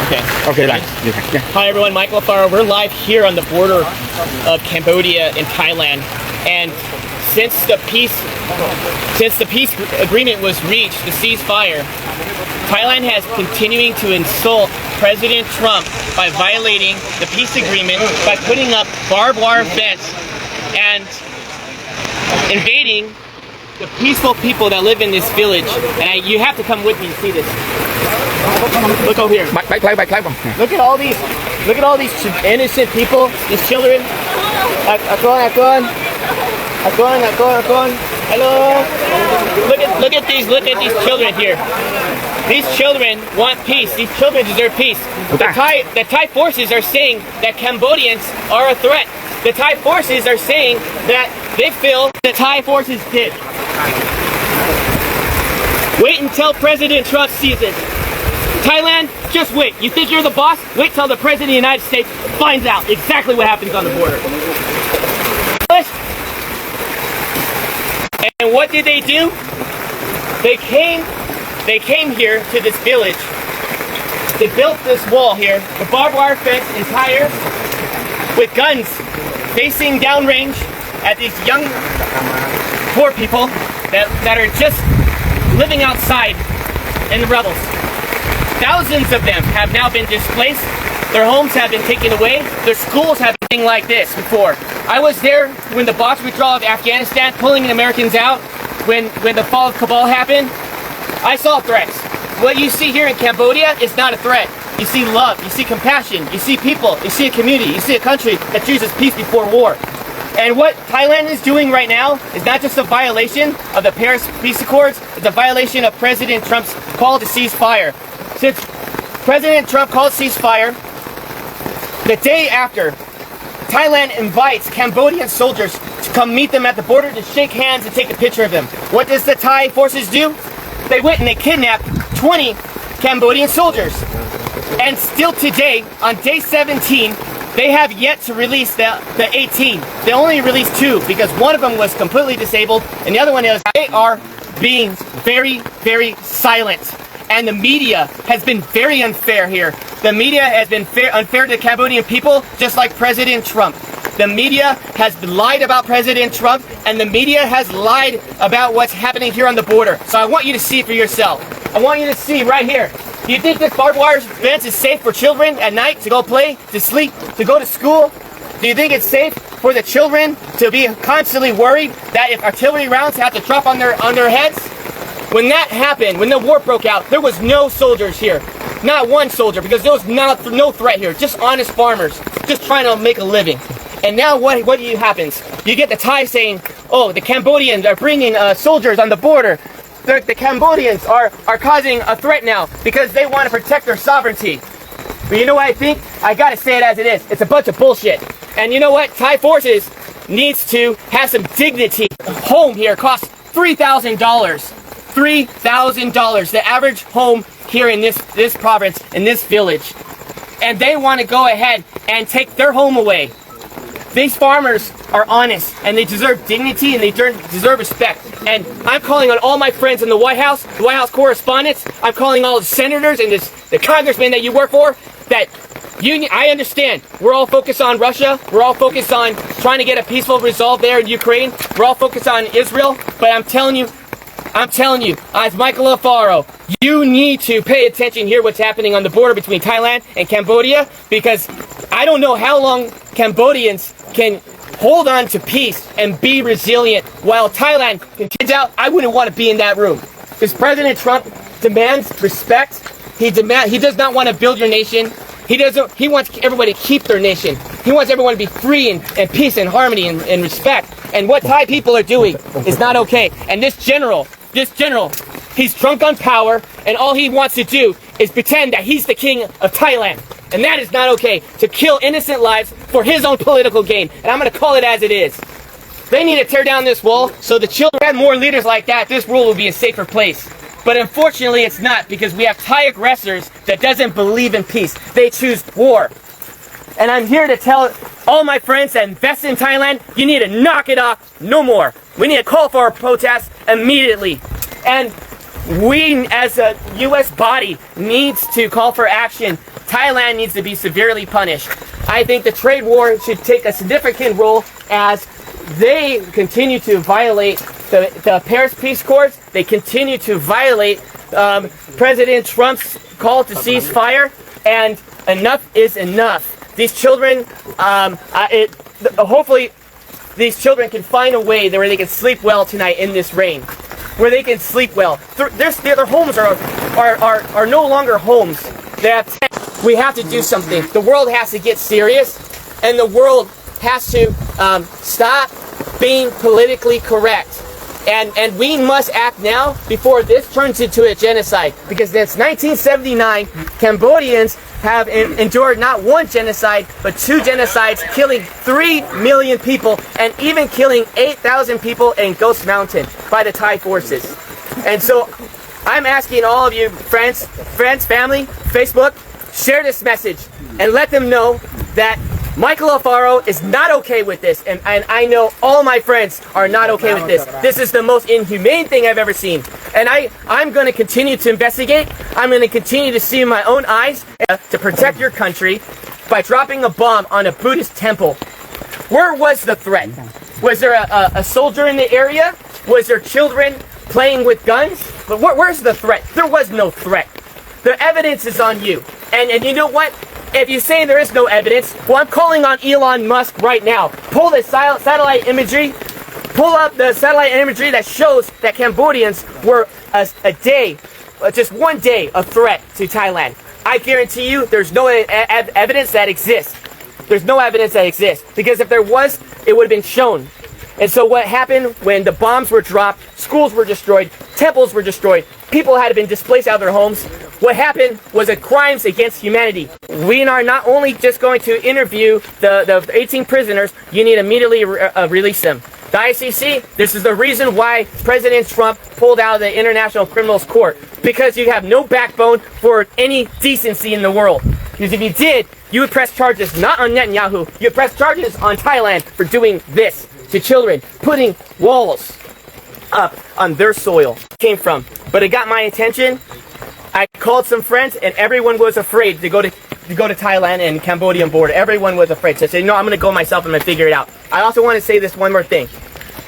Okay. Hi everyone, Michael Alfaro. We're live here on the border of Cambodia and Thailand, and since the peace agreement was reached, the ceasefire, Thailand has continuing to insult President Trump by violating the peace agreement by putting up barbed wire fence and invading the peaceful people that live in this village. And you have to come with me to see this. Look over here. Look at all these innocent people, these children. Hello. Look at these children here. These children want peace. These children deserve peace. The Thai forces are saying that Cambodians are a threat. The Thai forces are saying that they feel the Thai forces did. Wait until President Trump sees it. Thailand, just wait. You think you're the boss? Wait till the President of the United States finds out exactly what happens on the border. And what did they do? They came here to this village. They built this wall here, the barbed wire fence entire, with guns facing downrange at these young, poor people that are just living outside in the rebels. Thousands of them have now been displaced. Their homes have been taken away. Their schools have been like this before. I was there when the Box withdrawal of Afghanistan, pulling the Americans out, when the fall of Kabul happened. I saw threats. What you see here in Cambodia is not a threat. You see love, you see compassion, you see people, you see a community, you see a country that chooses peace before war. And what Thailand is doing right now is not just a violation of the Paris Peace Accords, it's a violation of President Trump's call to ceasefire. Since President Trump called ceasefire, the day after, Thailand invites Cambodian soldiers to come meet them at the border to shake hands and take a picture of them. What does the Thai forces do? They went and they kidnapped 20 Cambodian soldiers. And still today, on day 17, they have yet to release the 18. They only released 2 because one of them was completely disabled and the other one is. They are being very, very silent. And the media has been very unfair here. The media has been unfair to the Cambodian people, just like President Trump. The media has lied about President Trump, and the media has lied about what's happening here on the border. So I want you to see for yourself. I want you to see right here. Do you think this barbed wire fence is safe for children at night to go play, to sleep, to go to school? Do you think it's safe for the children to be constantly worried that if artillery rounds have to drop on their heads? When that happened, when the war broke out, there was no soldiers here. Not one soldier, because there was no threat here. Just honest farmers, just trying to make a living. And now what happens? You get the Thai saying, oh, the Cambodians are bringing soldiers on the border. The Cambodians are causing a threat now because they want to protect their sovereignty. But you know what I think? I gotta say it as it is. It's a bunch of bullshit. And you know what? Thai forces needs to have some dignity. Home here costs $3,000. $3,000, the average home here in this province, in this village. And they want to go ahead and take their home away. These farmers are honest, and they deserve dignity, and they deserve respect. And I'm calling on all my friends in the White House correspondents, I'm calling all the senators and the congressmen that you work for, that I understand, we're all focused on Russia, we're all focused on trying to get a peaceful resolve there in Ukraine, we're all focused on Israel, but I'm telling you, as Michael Alfaro, you need to pay attention here what's happening on the border between Thailand and Cambodia, because I don't know how long Cambodians can hold on to peace and be resilient while Thailand continues out. I wouldn't want to be in that room. Because President Trump demands respect. He does not want to build your nation. He wants everybody to keep their nation. He wants everyone to be free and peace and harmony and respect. And what Thai people are doing is not okay. And this general, he's drunk on power, and all he wants to do is pretend that he's the king of Thailand. And that is not okay, to kill innocent lives for his own political gain. And I'm going to call it as it is. They need to tear down this wall so the children have more leaders like that. This world will be a safer place. But unfortunately it's not, because we have Thai aggressors that doesn't believe in peace. They choose war. And I'm here to tell all my friends that invest in Thailand, you need to knock it off no more. We need to call for a protest immediately. And we as a U.S. body needs to call for action Thailand needs to be severely punished. I think the trade war should take a significant role as they continue to violate the Paris Peace Accords. They continue to violate President Trump's call to cease fire, and enough is enough. These children, hopefully, these children can find a way where they can sleep well tonight in this rain, where they can sleep well. Their homes are no longer homes. We have to do something. The world has to get serious, and the world has to stop being politically correct. And we must act now before this turns into a genocide. Because since 1979, Cambodians have endured not one genocide, but 2 genocides, killing 3 million people, and even killing 8,000 people in Ghost Mountain by the Thai forces. And so I'm asking all of you, friends, family, Facebook, share this message and let them know that Michael Alfaro is not okay with this, and I know all my friends are not okay with this. This is the most inhumane thing I've ever seen. And I'm going to continue to investigate. I'm going to continue to see in my own eyes to protect your country by dropping a bomb on a Buddhist temple. Where was the threat? Was there a soldier in the area? Was there children playing with guns? But where's the threat? There was no threat. The evidence is on you. And you know what? If you say there is no evidence, well, I'm calling on Elon Musk right now. Pull the satellite imagery. Pull up the satellite imagery that shows that Cambodians were a day, just one day, a threat to Thailand. I guarantee you there's no evidence that exists. There's no evidence that exists. Because if there was, it would have been shown. And so what happened when the bombs were dropped, schools were destroyed, temples were destroyed, people had been displaced out of their homes, what happened was a crimes against humanity. We are not only just going to interview the 18 prisoners, you need to immediately release them. The ICC, this is the reason why President Trump pulled out of the International Criminals Court. Because you have no backbone for any decency in the world. Because if you did, you would press charges not on Netanyahu, you would press charges on Thailand for doing this to children, putting walls up on their soil. Came from. But it got my attention. I called some friends, and everyone was afraid to go to Thailand and Cambodian border. Everyone was afraid. So I said, no, I'm going to go myself. I'm going to figure it out. I also want to say this one more thing.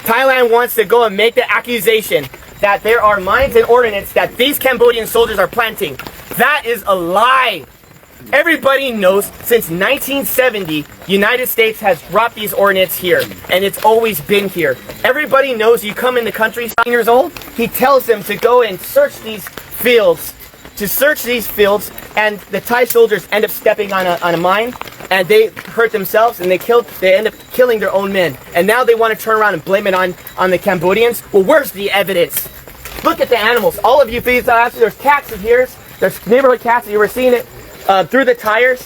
Thailand wants to go and make the accusation that there are mines and ordnance that these Cambodian soldiers are planting. That is a lie. Everybody knows since 1970, United States has dropped these ordnance here, and it's always been here. Everybody knows you come in the country, 7 years old, he tells them to go and search these fields, and the Thai soldiers end up stepping on a mine, and they hurt themselves, and they end up killing their own men. And now they want to turn around and blame it on the Cambodians. Well, where's the evidence? Look at the animals. All of you, there's cats in here. There's neighborhood cats. You were seeing it through the tires.